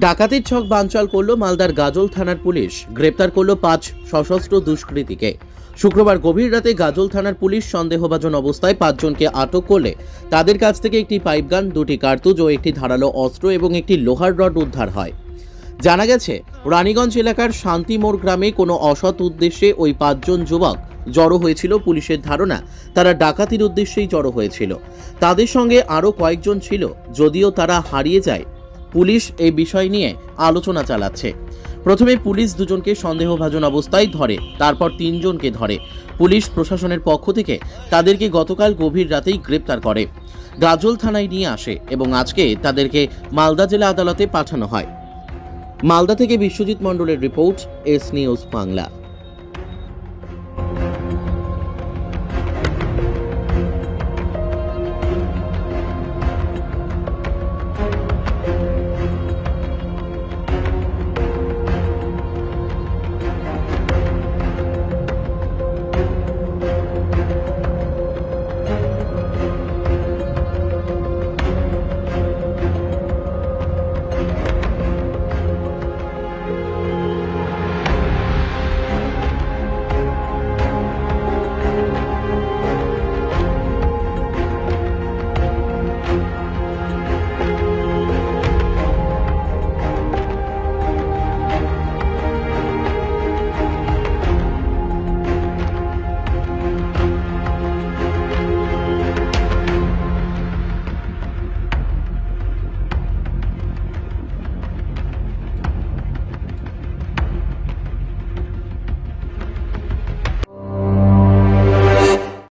ডাকাতির ছক বানচাল করল মালদার গাজল থানার পুলিশ। গ্রেপ্তার করল 5 সশস্ত্র দুষ্কৃতীকে। শুক্রবার গভীর রাতে গাজল থানার পুলিশ সন্দেহভাজন অবস্থায় 5 জনকে আটক করলে তাদের কাছ থেকে একটি পাইপগান, 2টি কার্তুজ ও একটি ধারালো অস্ত্র এবং একটি লোহার রড উদ্ধার হয়। জানা গেছে, রানীগঞ্জ এলাকার শান্তিমোড় গ্রামে কোনো অসৎ উদ্দেশ্যে ওই 5 জন যুবক জড়ো হয়েছিল। পুলিশের ধারণা তারা ডাকাতির উদ্দেশ্যেই জড়ো হয়েছিল। তাদের সঙ্গে আরও কয়েকজন ছিল, যদিও তারা হারিয়ে যায়। পুলিশ এই বিষয় নিয়ে আলোচনা চালাচ্ছে। প্রথমে পুলিশ 2 জনকে সন্দেহভাজন অবস্থায় ধরে, তারপর 3 জনকে ধরে। পুলিশ প্রশাসনের পক্ষ থেকে তাদেরকে গতকাল গভীর রাতেই গ্রেপ্তার করে, গাজল থানায় নিয়ে আসে এবং আজকে তাদেরকে মালদা জেলা আদালতে পাঠানো হয়। মালদা থেকে বিশ্বজিৎ মণ্ডলের রিপোর্ট, এস নিউজ বাংলা।